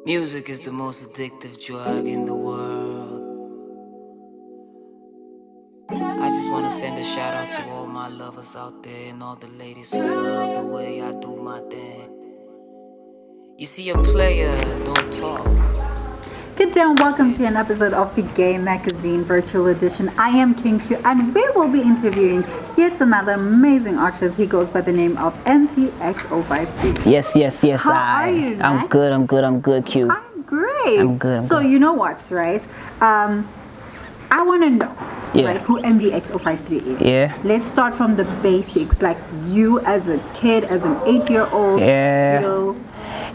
Music is the most addictive drug in the world. I just wanna send a shout out to all my lovers out there and all the ladies who love the way I do my thing. You see, a player don't talk. Good day and welcome to an episode of the Gay Magazine Virtual Edition. I am King Q and we will be interviewing yet another amazing artist. He goes by the name of Mvxo53. Yes. How are you, I'm Max? good, Q. I'm great. I'm good. So you know what, right? I want to know, right, who Mvxo53 is. Yeah. Let's start from the basics. Like you as a kid, as an 8-year-old. Yeah. You know.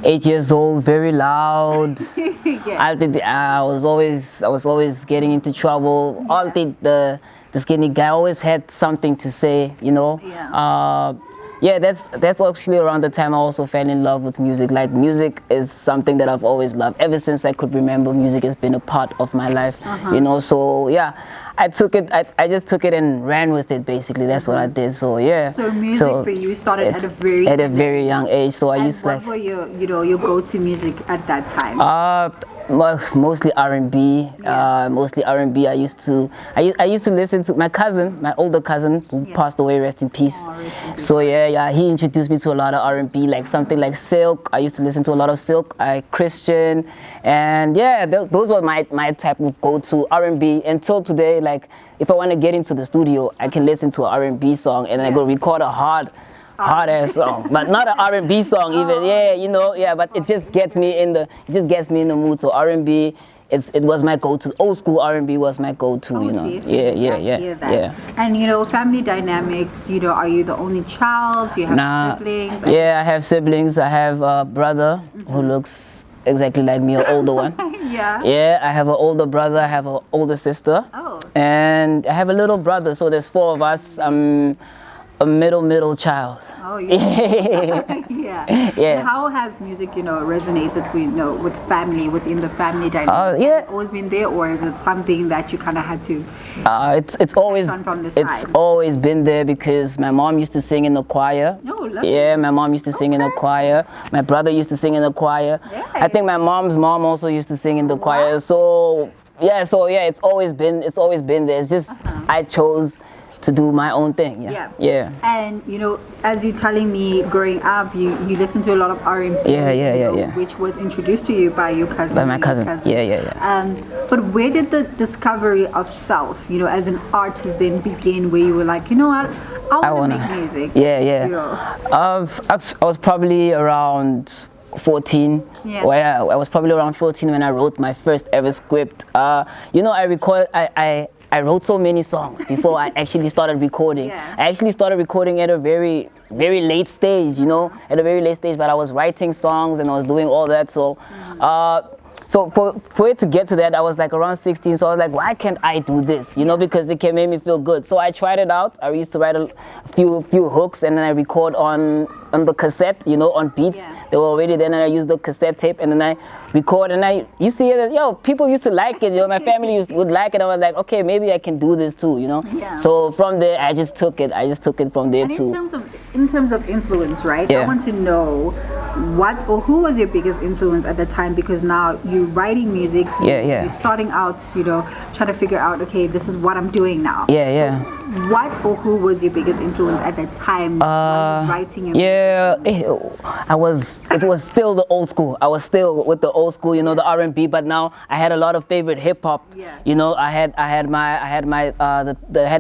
8 years old, very loud. Yeah. I was always getting into trouble. Yeah. All the skinny guy always had something to say, you know. Yeah. That's actually around the time I also fell in love with music. Like, music is something that I've always loved. Ever since I could remember, music has been a part of my life, you know. So yeah, I just took it and ran with it, basically. That's what I did. So yeah. So music for you started at a very young age. So I used to like. What were your go-to music at that time? Mostly R&B. Mostly R&B. I used to listen to my older cousin who passed away, rest in peace. Oh, rest in peace. So yeah, he introduced me to a lot of R&B, like something like Silk. I used to listen to a lot of Silk, Christian, and yeah, those were my type of go-to R&B until today. Like, if I want to get into the studio, I can listen to an R&B song and I go record a hard ass song, but not an R&B song even. Yeah, you know, yeah, but it just gets me in the mood. So R&B, it was my go-to. Old school R&B was my go-to, you know. Yeah. And you know, family dynamics. You know, are you the only child? Do you have siblings? Yeah, I have siblings. I have a brother who looks exactly like me, an older one. Yeah, I have an older brother. I have an older sister. Oh. And I have a little brother. So there's 4 of us. I'm a middle child. Oh, yeah. Yeah. And how has music, resonated with family, within the family dynamics? Has it always been there, or is it something that you kind of had to? It's always from the side? It's always been there because my mom used to sing in the choir. Oh, lovely. Yeah, my mom used to sing in the choir. My brother used to sing in the choir. Yeah. I think my mom's mom also used to sing in the choir. So yeah, it's always been there. It's just I chose to do my own thing. Yeah. And as you're telling me, growing up, you listen to a lot of R&B. Yeah. Which was introduced to you by your cousin. By my cousin. Yeah. But where did the discovery of self, as an artist, then begin? Where you were like, you know what, I want to make music. Yeah. I was probably around 14. Yeah. Well, I was probably around 14 when I wrote my first ever script. I wrote so many songs before I actually started recording. Yeah. I actually started recording at a very, very late stage, at a very late stage, but I was writing songs and I was doing all that. So, so for it to get to that, I was like around 16. So I was like, why can't I do this? Because it can make me feel good. So I tried it out. I used to write a few hooks and then I record on the cassette, on beats. Yeah. They were already there, and I used the cassette tape and then I record, and I used to hear that, people used to like it, my family would like it. I was like, okay, maybe I can do this too, Yeah. So from there, I just took it from there and too. In terms of influence, right? Yeah. I want to know what or who was your biggest influence at the time, because now you're writing music. You're starting out, trying to figure out, okay, this is what I'm doing now. Yeah. So what or who was your biggest influence at that time while you're writing your music? It was still the old school. I was still with the old school, the R&B, but now I had a lot of favorite hip hop. Yeah. I had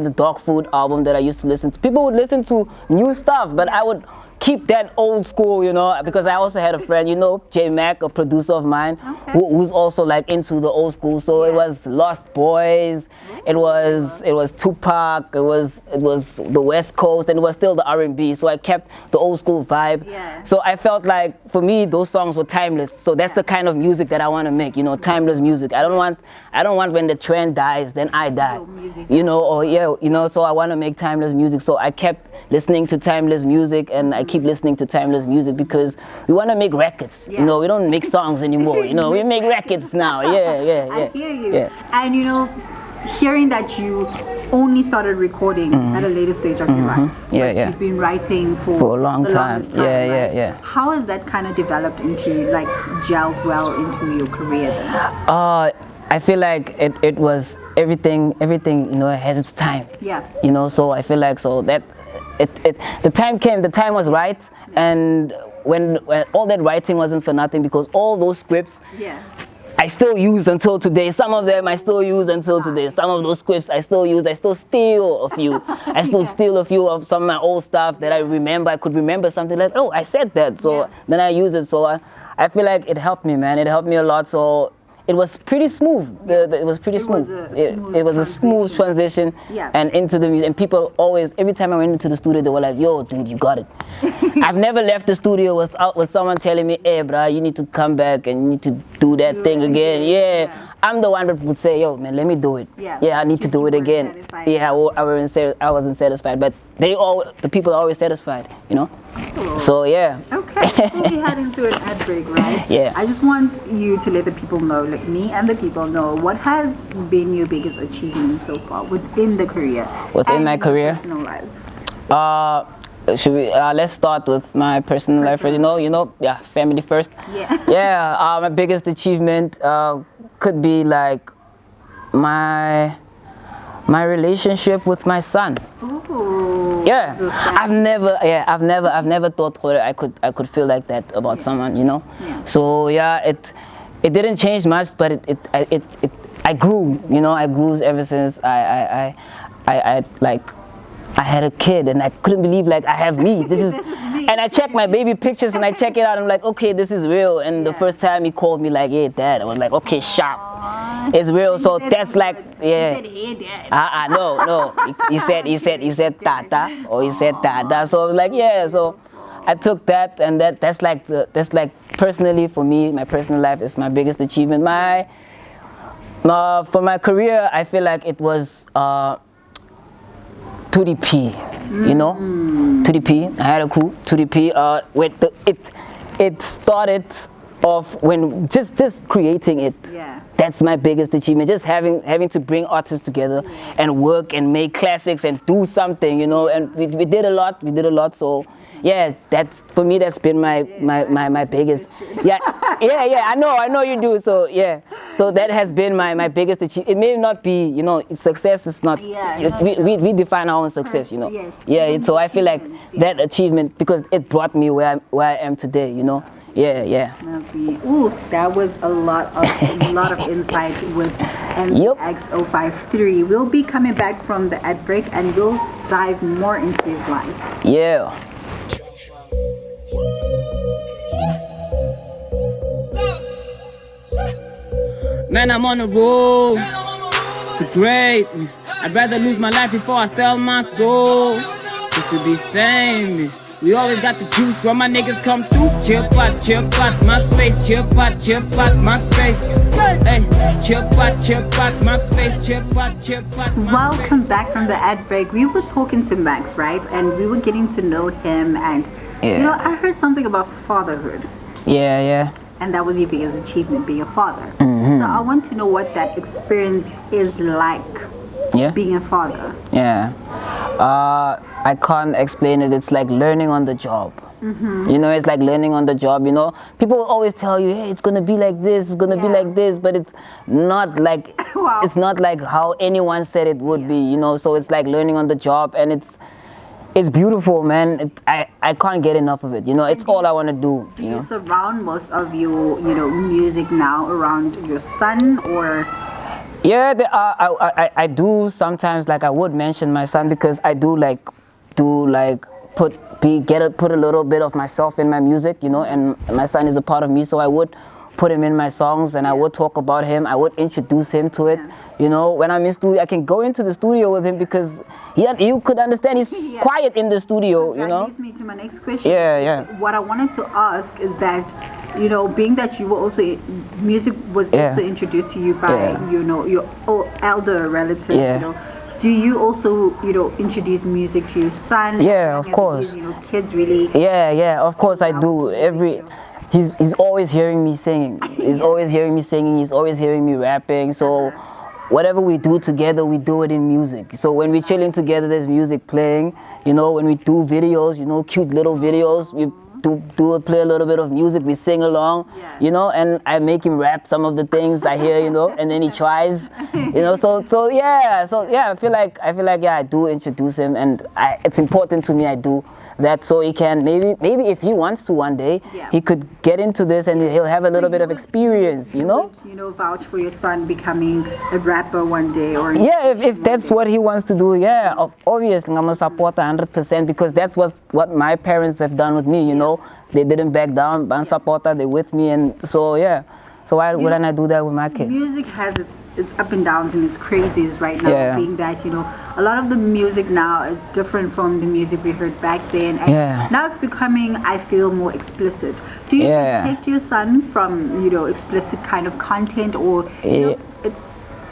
the Dog Food album that I used to listen to. People would listen to new stuff, but I would keep that old school, because I also had a friend, J Mac, a producer of mine, who's also like into the old school. So it was Lost Boys, it was Tupac, it was the West Coast, and it was still the R&B. So I kept the old school vibe. Yeah. So I felt like, for me, those songs were timeless. So that's the kind of music that I want to make, timeless music. I don't want when the trend dies, then I die. So I want to make timeless music. So I kept listening to timeless music, and I keep listening to timeless music because we want to make records. We don't make songs anymore. We make records now. Yeah. I hear you. And hearing that you only started recording at a later stage of your life. Yeah, But yeah. you've been writing for a long the time. longest time. Yeah, yeah, right? yeah. How has that kind of developed into, like, gelled well into your career then? I feel like it was everything, you know, has its time. Yeah. You know, so I feel like so that the time came, the time was right, and when all that writing wasn't for nothing, because all those scripts Yeah. I still use until today. Some of them I still use until today. Some of those scripts I still use. I still steal a few. I still steal a few of some of my old stuff that I remember. I could remember something like, oh, I said that. So then I use it. So I feel like it helped me, man. It helped me a lot. So it was pretty smooth. It was pretty smooth. It was a smooth transition. Yeah. And into the music. And people always, every time I went into the studio, they were like, yo, dude, you got it. I've never left the studio with someone telling me, hey, bro, you need to come back and you need to do that thing again. Yeah. I'm the one that would say, yo, man, let me do it. Yeah. I need to do it again. Satisfied. Yeah, I wasn't satisfied. But the people are always satisfied, you know? Cool. So, yeah. Okay, so we head into an ad break, right? Yeah. I just want you to let the people know, like me and the people know, what has been your biggest achievement so far within the career? Within and my in your career? personal life. Should we? Let's start with my personal life first. You know, yeah, family first. Yeah. Yeah. My biggest achievement could be like my relationship with my son. Ooh. Yeah, So sad. I've never thought I could feel like that about someone, you know. Yeah. So yeah, it didn't change much, but I grew, you know. I grew ever since I had a kid, and I couldn't believe like I have me. This is me. And I check my baby pictures and I check it out. I'm like, okay, this is real. And the first time he called me like, hey, dad, I was like, okay, sharp. It's real. So that's like, yeah. He said, hey, dad. No. He said tata, or he said dada. So I was like, yeah. So I took that, and that's like personally for me, my personal life is my biggest achievement. For my career, I feel like it was 2DP, you know, 2DP. I had a crew, 2DP. It started off when just creating it. Yeah. That's my biggest achievement. Just having to bring artists together and work and make classics and do something, you know. And we did a lot. So yeah, that's for me. That's been my biggest. Yeah. I know you do. So yeah. So that has been my biggest achievement. It may not be, you know, success is not. Yeah, we define our own success, you know. Yes. Yeah. So I feel like Achievements, that achievement, because it brought me where I am today, you know. Yeah. Lovely. Ooh, that was a lot of insight with Mvxo53. We'll be coming back from the ad break and we'll dive more into his life. Yeah. Man, I'm on the road to greatness. I'd rather lose my life before I sell my soul. Just to be famous. We always got the juice when my niggas come through. Chill pot, Max space. Chill pot, Max space. Hey, chill pot, Max space. Chill pot, Max space. Welcome back from the ad break. We were talking to Max, right? And we were getting to know him, and you know, I heard something about fatherhood. Yeah. And that was your biggest achievement, being a father. So I want to know what that experience is like, being a father. Yeah. I can't explain it. It's like learning on the job. You know, it's like learning on the job, you know. People will always tell you, hey, it's going to be like this, it's going to be like this, but it's not like it's not like how anyone said it would be, you know. So it's like learning on the job, and it's beautiful, man. I can't get enough of it, you know. It's all I want to do, Do you you know. surround most of your, you know, music now around your son, or? Yeah, I do sometimes. Like I would mention my son, because I do put a little bit of myself in my music, you know. And my son is a part of me, so I would put him in my songs, and I would talk about him. I would introduce him to it, you know. When I'm in studio, I can go into the studio with him, because you could understand he's quiet in the studio, you know. That leads me to my next question. Yeah. What I wanted to ask is that, you know, being that you were also, music was also introduced to you by, you know, your elder relative, you know. Do you also, you know, introduce music to your son? Yeah, of course. You know, kids really. Yeah, of course I do. He's always hearing me singing. He's always hearing me singing. He's always hearing me rapping. So whatever we do together, we do it in music. So when we're chilling together, there's music playing. You know, when we do videos, you know, cute little videos, we play a little bit of music, we sing along, you know, and I make him rap some of the things I hear, you know, and then he tries, you know, so yeah, I feel like yeah, I do introduce him, and it's important to me I do that, so he can maybe if he wants to one day, he could get into this and he'll have a little bit of experience, you know. You know, vouch for your son becoming a rapper one day, or if that's what he wants to do, yeah, obviously I'm gonna support 100%, because that's what my parents have done with me, you know. They didn't back down, I'm supporter, they're with me, and so yeah. So why wouldn't I do that with my kid? Music has its up and downs and its crazies right now, being that, you know, a lot of the music now is different from the music we heard back then, and now it's becoming, I feel, more explicit. Do you protect your son from, you know, explicit kind of content, or you know, it's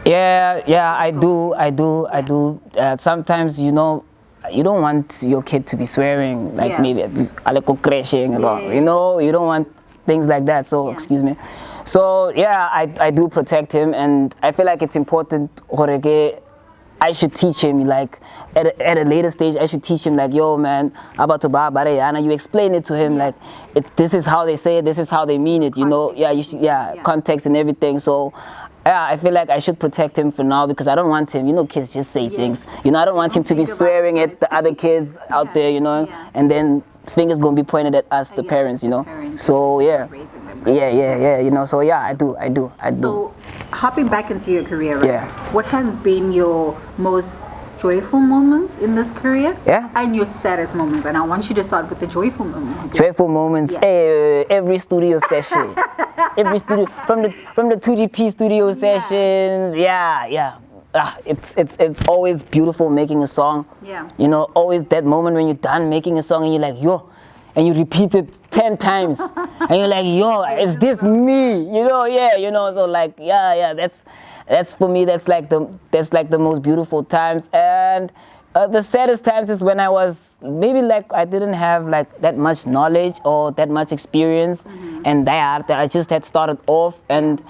I do. Sometimes, you know, you don't want your kid to be swearing, like maybe crashing, you know, you don't want things like that, so excuse me. So yeah, I do protect him, and I feel like it's important. I should teach him, like at a later stage, I should teach him, like, yo man, about to Barayana, you explain it to him, like this is how they say it, this is how they mean it, you know. You should, context and everything. So yeah, I feel like I should protect him for now, because I don't want him, you know, kids just say things, you know, I don't want him to be swearing at the other kids out there, you know, and then fingers gonna be pointed at us, the parents, you know. So yeah, you know. So yeah, I do. So hopping back into your career, right? What has been your most joyful moments in this career? And your saddest moments? And I want you to start with the joyful moments. Joyful moments. Every studio session, every studio from the 2GP studio sessions. It's always beautiful making a song. You know, always that moment when you're done making a song and you're like, yo, and you repeat it 10 times and you're like, yo, is this me? You know, you know, so like, that's for me, that's like the most beautiful times. And the saddest times is when I was maybe like I didn't have like that much knowledge or that much experience, and that I just had started off, and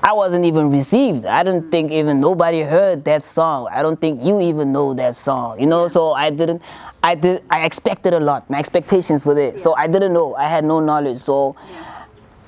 I wasn't even received. I don't think even nobody heard that song. I don't think you even know that song, you know. So I expected a lot. My expectations were there. So I didn't know. I had no knowledge. So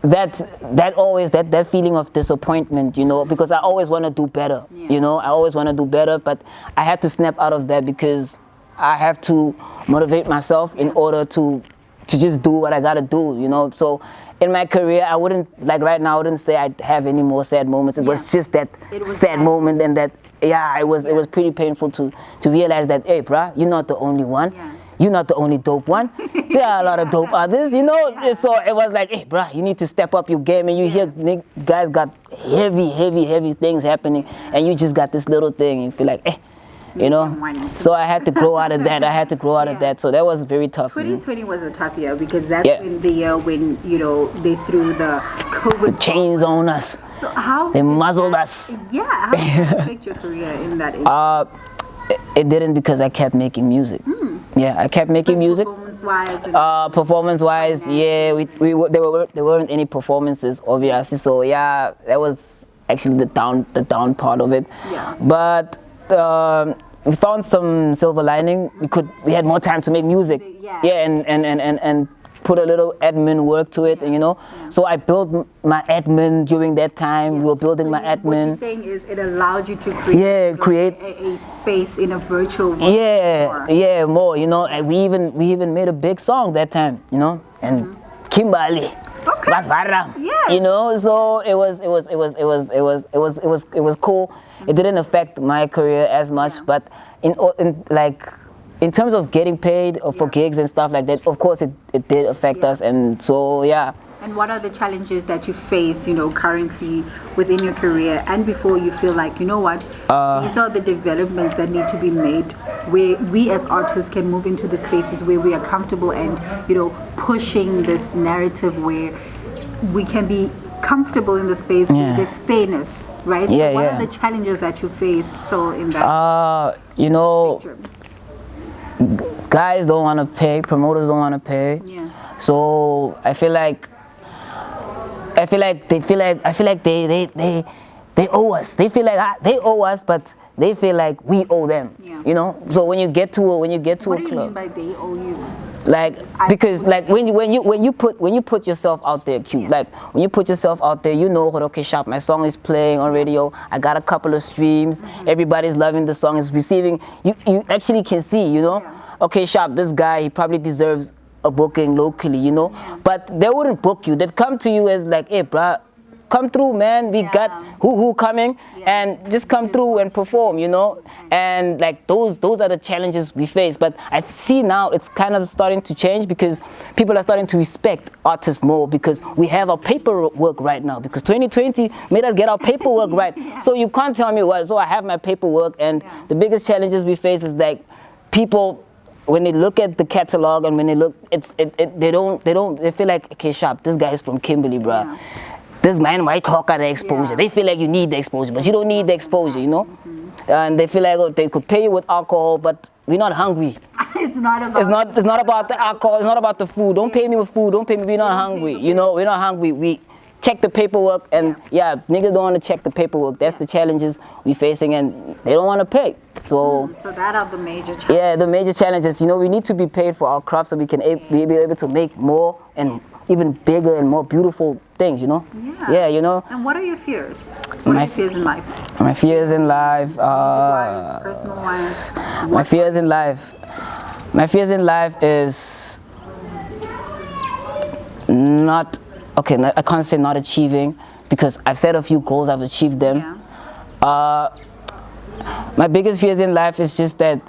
that feeling of disappointment, you know, because I always want to do better, you know. I always want to do better, but I had to snap out of that, because I have to motivate myself in order to just do what I gotta do, you know. So in my career, I wouldn't, like right now, I wouldn't say I have any more sad moments. It was just that sad moment, and that it was pretty painful to realize that, hey bruh, you're not the only one. You're not the only dope one. There are a lot of dope others, you know. So it was like, hey bruh, you need to step up your game, and you hear guys got heavy things happening, and you just got this little thing, and you feel like, you know. So I had to grow out of that. So that was very tough. 2020 was a tough year, because that's when the year when, you know, they threw the COVID chains on us. So how they muzzled us? How did that affect your career in that instance? It didn't, because I kept making music. I kept making music. Performance-wise, there weren't any performances, obviously. So that was actually the down part of it. But we found some silver lining. We had more time to make music. And put a little admin work to it, and you know. So I built my admin during that time. We were building my admin. What you're saying is it allowed you to create a space in a virtual world. More, you know. And we even made a big song that time, you know. And Kimberly. You know, so it was cool. It didn't affect my career as much, but in terms of getting paid for gigs and stuff like that, of course it did affect us, and so And what are the challenges that you face, you know, currently within your career, and before you feel like, you know what, these are the developments that need to be made, where we as artists can move into the spaces where we are comfortable, and, you know, pushing this narrative where we can be comfortable in the space where there's fairness, right? So what are the challenges that you face still in that you know, spectrum? Guys don't want to pay, promoters don't want to pay. So I feel like they owe us. They feel like they owe us, but they feel like we owe them. Yeah. You know. So when you get to a What do club, you mean by they owe you? like because like when you put yourself out there, cute. Like when you put yourself out there, you know, okay, Sharp, my song is playing on radio. I got a couple of streams. Everybody's loving the song. It's receiving. You actually can see, you know. Okay, Sharp, this guy, he probably deserves a booking locally, you know. But they wouldn't book you. They'd come to you as like, hey, bruh, come through, man. We got who coming, and just come through and perform, you know. And like those are the challenges we face. But I see now it's kind of starting to change because people are starting to respect artists more because we have our paperwork right now. Because 2020 made us get our paperwork right. So you can't tell me what. So I have my paperwork, and the biggest challenges we face is like people, when they look at the catalog and when they look, they feel like, okay, Sharp, this guy is from Kimberley, bruh. This man might talk at the exposure. They feel like you need the exposure, but you don't need the exposure, you know. And they feel like, oh, they could pay you with alcohol, but we're not hungry. It's not about. It's not about the alcohol. It's not about the food. Don't pay me with food. Don't pay me. We're not hungry. You know, we're not hungry. We check the paperwork, and niggas don't want to check the paperwork. That's the challenges we facing, and they don't want to pay. So that are the major challenges. Yeah, the major challenges. You know, we need to be paid for our craft so we can be able to make more and even bigger and more beautiful things, you know? Yeah, you know? And what are your fears? What are your fears in life? My fears in life, Music-wise, personal-wise? My fears in life is not, okay, I can't say not achieving because I've set a few goals, I've achieved them. My biggest fears in life is just that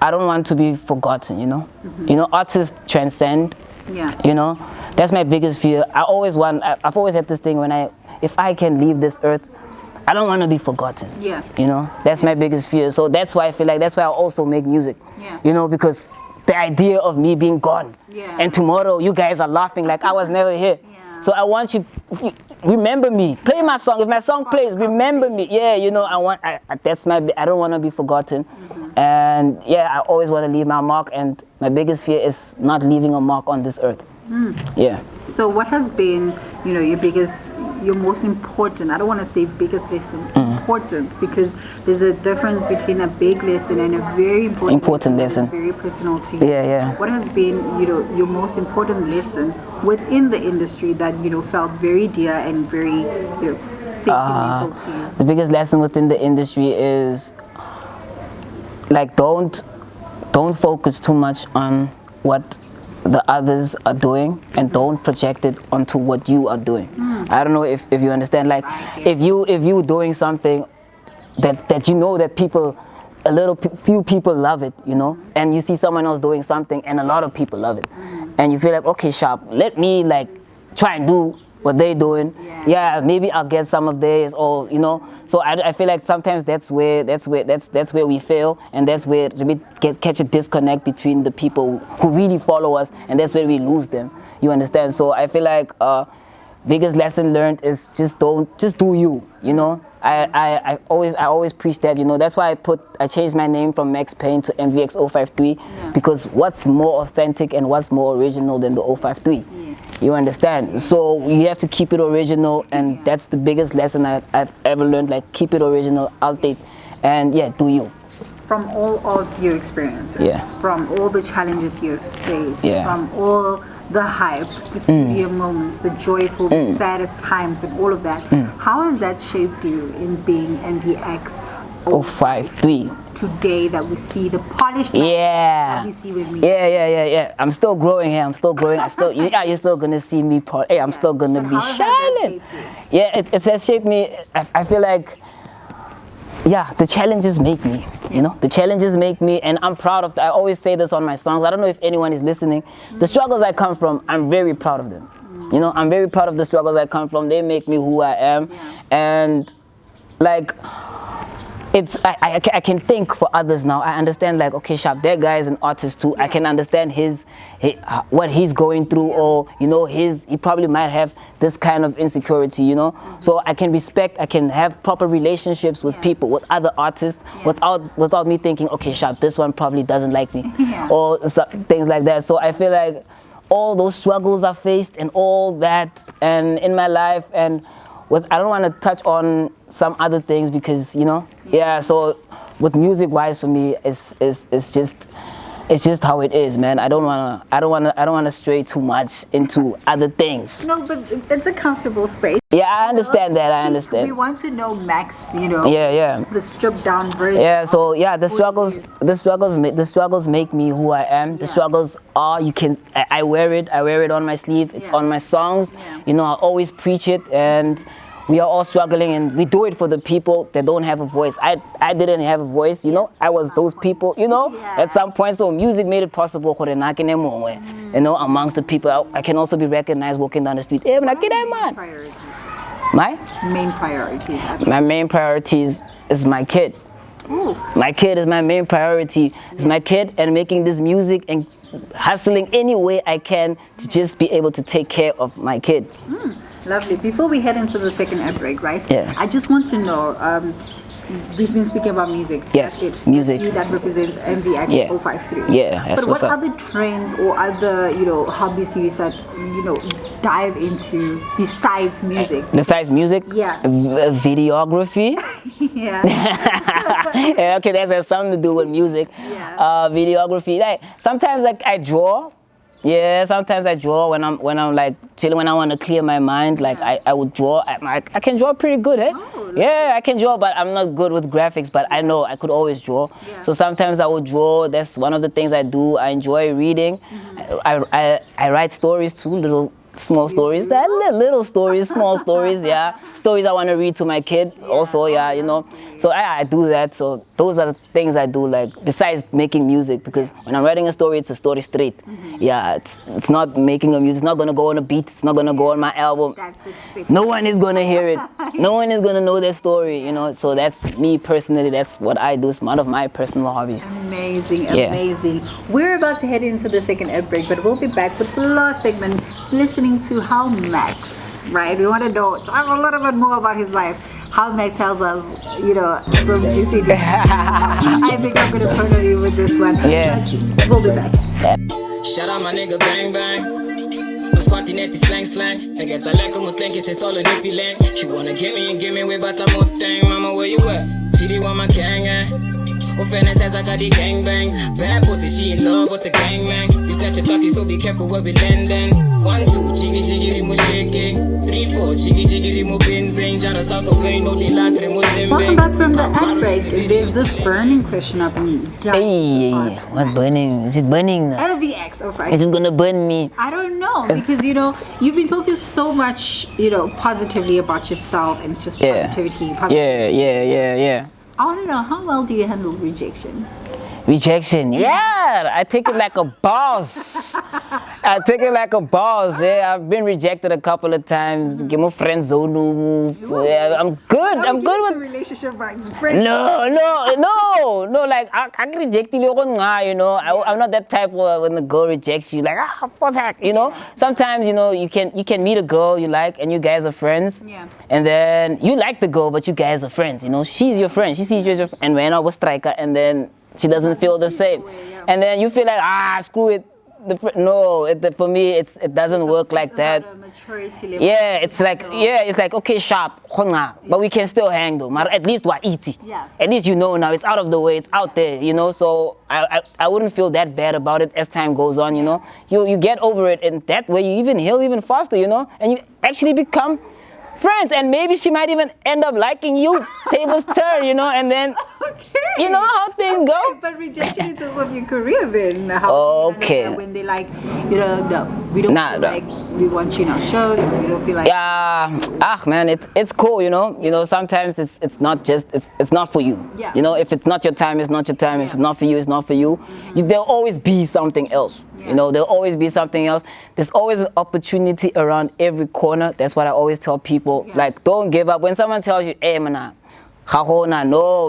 I don't want to be forgotten, you know? You know, artists transcend. You know, that's my biggest fear. I've always had this thing if I can leave this earth, I don't want to be forgotten. You know, that's my biggest fear. So that's why I feel like, that's why I also make music. You know, because the idea of me being gone and tomorrow you guys are laughing like I was never here. So I want you remember me. Play my song. If my song plays, remember me. Yeah, you know, I don't want to be forgotten. And yeah, I always want to leave my mark, and my biggest fear is not leaving a mark on this earth. Yeah. So what has been, you know, your most important, I don't want to say biggest lesson, important, because there's a difference between a big lesson and a very important lesson. That's very personal to you. Yeah. What has been, you know, your most important lesson within the industry that, you know, felt very dear and very, you know, sentimental to you? The biggest lesson within the industry is like don't focus too much on what the others are doing, and don't project it onto what you are doing. I don't know if you understand. Like if you doing something that you know that few people love it, you know, and you see someone else doing something and a lot of people love it, and you feel like, okay, Sharp, let me like try and do what they're doing. Maybe I'll get some of theirs, or you know. So I feel like sometimes that's where we fail, and that's where we catch a disconnect between the people who really follow us, and that's where we lose them. You understand? So I feel like biggest lesson learned is just do you. You know. I always preach that, you know. That's why I changed my name from Max Payne to Mvxo53, because what's more authentic and what's more original than the 053? You understand? So you have to keep it original, and that's the biggest lesson I've ever learned. Like, keep it original, outdate, and do you. From all of your experiences, from all the challenges you've faced, from all the hype, the studio moments, the joyful, the saddest times, and all of that, how has that shaped you in being Mvxo53 today, that we see the polished that we see with me? I'm still growing here. I'm still growing. You're still gonna see me. I'm still gonna be shining. It has shaped me. I feel like, the challenges make me. You know, the challenges make me, and I'm proud of that. I always say this on my songs. I don't know if anyone is listening. The struggles I come from, I'm very proud of them. You know, I'm very proud of the struggles I come from. They make me who I am, and like, I can think for others now. I understand, like, okay, Sharp, that guy is an artist too. I can understand what he's going through, or you know, he probably might have this kind of insecurity, you know. So I can respect, I can have proper relationships with people, with other artists, without me thinking, okay, Sharp, this one probably doesn't like me, or things like that. So I feel like all those struggles I faced and all that, and in my life, and I don't want to touch on some other things because so with music wise for me it's just how it is, man. I don't wanna stray too much into other things. No, but it's a comfortable space. Yeah, I understand that. I understand. We want to know Max, Yeah. the stripped down version. Yeah, so yeah, the struggles make me who I am. The struggles are I wear it on my sleeve. It's on my songs. Yeah. I always preach it, and we are all struggling, and we do it for the people that don't have a voice. I didn't have a voice, I was those people, at some point. So music made it possible for amongst the people. I can also be recognized walking down the street. Hey, man. Priorities. My main priorities. My main priorities is my kid. Ooh. My kid is my main priority. It's my kid and making this music and hustling any way I can to just be able to take care of my kid. Lovely. Before we head into the second ad break, right? Yeah. I just want to know, we've been speaking about music. Yeah, That's it. music. That's you that represents Mvxo53. Yeah, that's but what's what up. other trends or other, hobbies do you said, dive into besides music? Besides music? Yeah. Videography. Yeah. Yeah, okay, that has something to do with music. Yeah. Videography. Like sometimes I draw. Yeah, sometimes I draw when I'm like chilling, when I want to clear my mind. Like I would draw. I can draw pretty good, eh? Oh, yeah, I can draw, but I'm not good with graphics. But I know I could always draw. Yeah. So sometimes I would draw. That's one of the things I do. I enjoy reading. I write stories too, small stories, that little stories, small stories, yeah. Stories I want to read to my kid also, yeah, So I do that. So those are the things I do, like besides making music, because when I'm writing a story, it's a story straight. Yeah, it's not making a music. It's not gonna go on a beat. It's not gonna go on my album. That's it. No one is gonna hear it. No one is gonna know that story, So that's me personally. That's what I do. It's one of my personal hobbies. Amazing, Yeah. amazing. We're about to head into the second ad break, but we'll be back with the last segment, listening to how Max, right? We want to know just a little bit more about his life. How Max tells us, some juicy things. I think I'm going to turn on you with this one. Yeah. We'll be back. Shout out my nigga Bang Bang. Was squatting at the slang. I get the lack of think it's installed nippy lang. She wanna get me way, but I'm not thing. Mama, where you at? See the one my gang. Offended says I got the gangbang. Bad pussy, she in love with the gangman. We snatch a thotty, so be careful where we landing. 1, 2, jiggy, rimo shaking. 3, 4, jiggy, rimo benzing. Jana south of plane, no last rimo zimbing. Welcome back from the ad break. There's this burning question I've been Hey, what burning? Is it burning now? Mvxo53. Is it gonna burn me? I don't know, because you've been talking so much positively about yourself, and it's just positivity. Yeah. I want to know, how well do you handle rejection? Rejection, yeah, I take it like a boss. Yeah, I've been rejected a couple of times. Give my friend zone move. Yeah, I'm good. I'm good with relationship vibes, friend. No. Like I get rejected, I'm not that type of when the girl rejects you, like what's heck, Sometimes you can meet a girl you like and you guys are friends. Yeah. And then you like the girl, but you guys are friends. She's your friend. She sees you as your friend. And when I was striker, and then she doesn't feel the same, and then you feel like screw it. For me it doesn't work like that. Maturity level. Yeah, it's like okay, sharp, but we can still hang though. At least what easy. Yeah. At least now it's out of the way, it's out there, So I wouldn't feel that bad about it as time goes on, You get over it, and that way you even heal even faster, and you actually become friends, and maybe she might even end up liking you. Tables turn, and then you know how things go. But rejection in terms of your career, then how okay. When they like, no, we don't feel like we want you in our shows, or we don't feel like. Yeah, man, it's cool, Sometimes it's not just it's not for you. Yeah. If it's not your time, it's not your time. If it's not for you, it's not for you. There'll always be something else. Yeah. There'll always be something else. There's always an opportunity around every corner. That's what I always tell people. Yeah. Like, don't give up. When someone tells you, hey, man, no,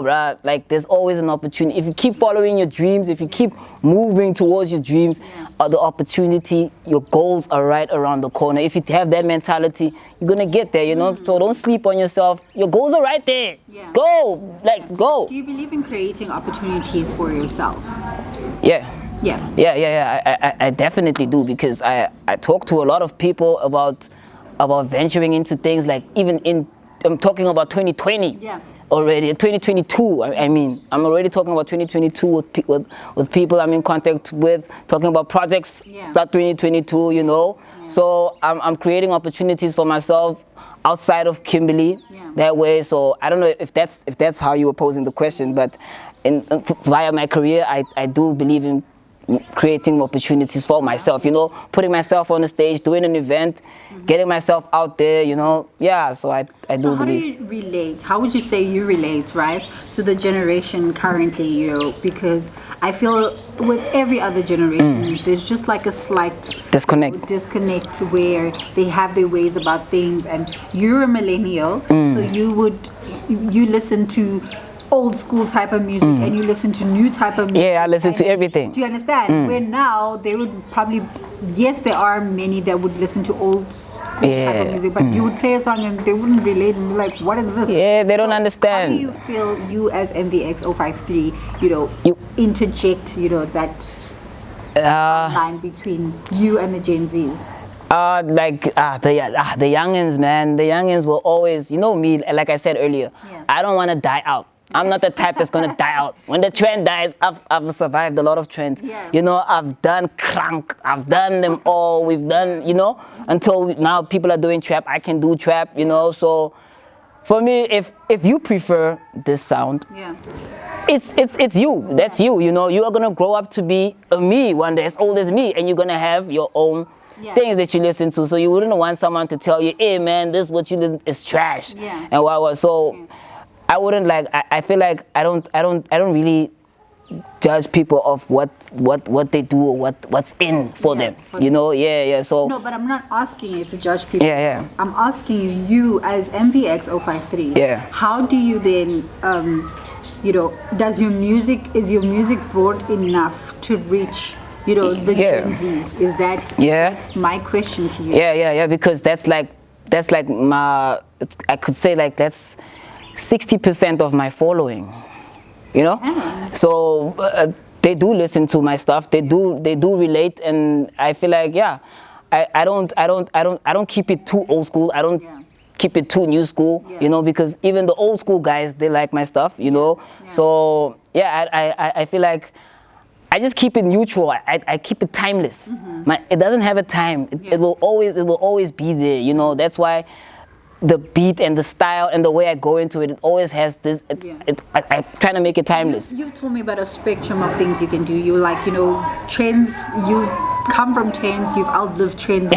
bruh. Like, there's always an opportunity. If you keep following your dreams, if you keep moving towards your dreams, the opportunity, your goals are right around the corner. If you have that mentality, you're gonna get there, So don't sleep on yourself. Your goals are right there. Yeah. Go, go. Do you believe in creating opportunities for yourself? Yeah. Yeah. I definitely do, because I talk to a lot of people about about venturing into things like I'm talking about 2020. Yeah. Already 2022. I mean, I'm already talking about 2022 with people I'm in contact with, talking about projects that 2022, you know. Yeah. So I'm creating opportunities for myself outside of Kimberley that way. So I don't know if that's how you were posing the question, but via my career, I do believe in creating opportunities for myself, you know, putting myself on the stage, doing an event, getting myself out there, you know. Yeah, so I do So how do believe. you relate? How would you say you relate, right, to the generation currently, you know, because I feel with every other generation, there's just like a slight disconnect where they have their ways about things, and you're a millennial, so you listen to old school type of music and you listen to new type of music. Yeah, I listen to everything. Do you understand? Where now they would probably, yes, there are many that would listen to old school type of music, but you would play a song and they wouldn't relate and be like, what is this? Yeah, they don't understand. How do you feel you as Mvxo53, you know, interject, you know, that line between you and the Gen Zs? The youngins, man. The youngins will always, you know me, like I said earlier, I don't want to die out. I'm not the type that's gonna die out. When the trend dies, I've survived a lot of trends. Yeah. You know, I've done crank, I've done them all. We've done, you know, until now people are doing trap. I can do trap, you know. So for me, if you prefer this sound, it's you. That's you. You know, you are gonna grow up to be a me one day, as old as me, and you're gonna have your own things that you listen to. So you wouldn't want someone to tell you, hey man, this what you listen is trash. And what so I wouldn't like I feel like I don't really judge people of what they do or what's in for them. You know, so no, but I'm not asking you to judge people. I'm asking you as Mvxo53. How do you then you know, is your music broad enough to reach, you know, the Gen Zs? Is that that's my question to you? Because that's like my, I could say like that's 60% of my following, you know. So they do listen to my stuff, they do relate, and I feel like I don't keep it too old school, I don't keep it too new school, you know, because even the old school guys, they like my stuff, you know. So I feel like I just keep it neutral. I keep it timeless. It doesn't have a time. It will always be there. You know. That's why the beat and the style and the way I go into it, it always has this. I try to make it timeless. You've told me about a spectrum of things you can do. You like, you know, trends. You've come from trends. You've outlived trends.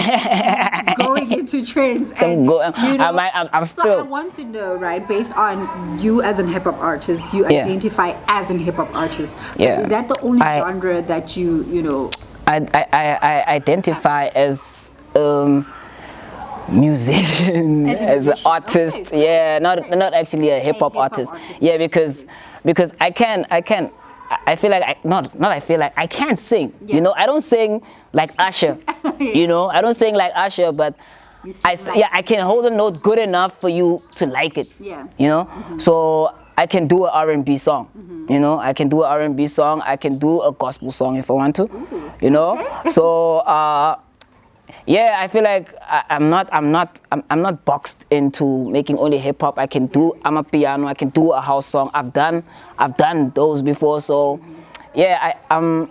Going into trends. And, you know, I'm so still. I want to know, right, based on you as a hip hop artist, you identify as an hip hop artist. Is that the only genre that you know? I identify as musician, as an artist. Okay. Not actually a hip hop artist. Because I feel like I can't sing. You know, I don't sing like Usher. You know, I don't sing like Usher, but I can hold a note good enough for you to like it. You know, so I can do an R&B song. You know, I can do an R&B song. I can do a gospel song if I want to. You know, so. I feel like I'm not boxed into making only hip hop. I can do amapiano. I can do a house song. I've done those before. So, I'm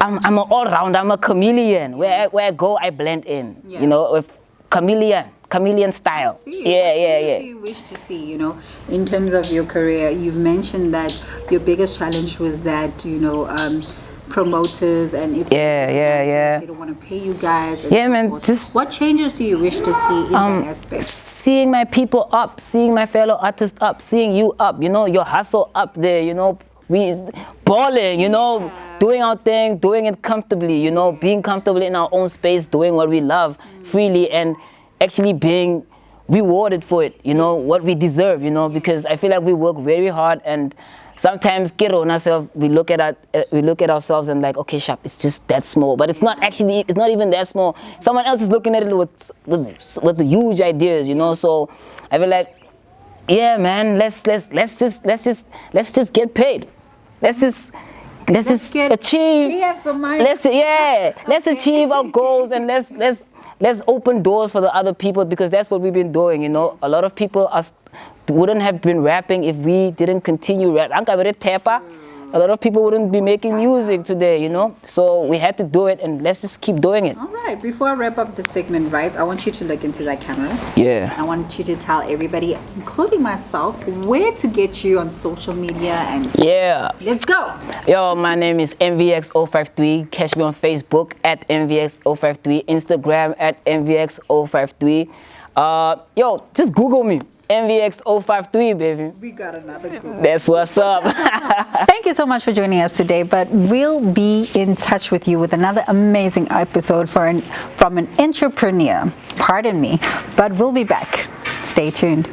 an all round. I'm a chameleon. Where I go, I blend in. You know, with chameleon style. What do you wish to see? You know, in terms of your career, you've mentioned that your biggest challenge was that, you know, promoters and if they don't want to pay you guys. What changes do you wish to see in that aspect? Seeing my people up, seeing my fellow artists up, seeing you up, you know, your hustle up there, you know, we balling, you know, doing our thing, doing it comfortably, you know, being comfortable in our own space, doing what we love freely, and actually being rewarded for it, you know, what we deserve, you know, because I feel like we work very hard, and sometimes get on ourselves, we look at ourselves and like, okay, sharp, it's just that small, but it's not even that small. Someone else is looking at it with the huge ideas, you know. So I feel like, yeah, man, let's just get paid. Let's just achieve. Let's achieve our goals, and let's let's open doors for the other people, because that's what we've been doing, you know. A lot of people wouldn't have been rapping if we didn't continue rap. A lot of people wouldn't be making music today, you know. So we had to do it, and let's just keep doing it. All right, before I wrap up the segment, right, I want you to look into that camera. Yeah. I want you to tell everybody, including myself, where to get you on social media, and yeah, let's go. Yo, my name is Mvxo53. Catch me on Facebook at Mvxo53, Instagram at Mvxo53. Yo, just Google me. Mvxo53, baby. We got another Google. That's what's up. Thank you so much for joining us today, but we'll be in touch with you with another amazing episode from an entrepreneur. Pardon me, but we'll be back. Stay tuned.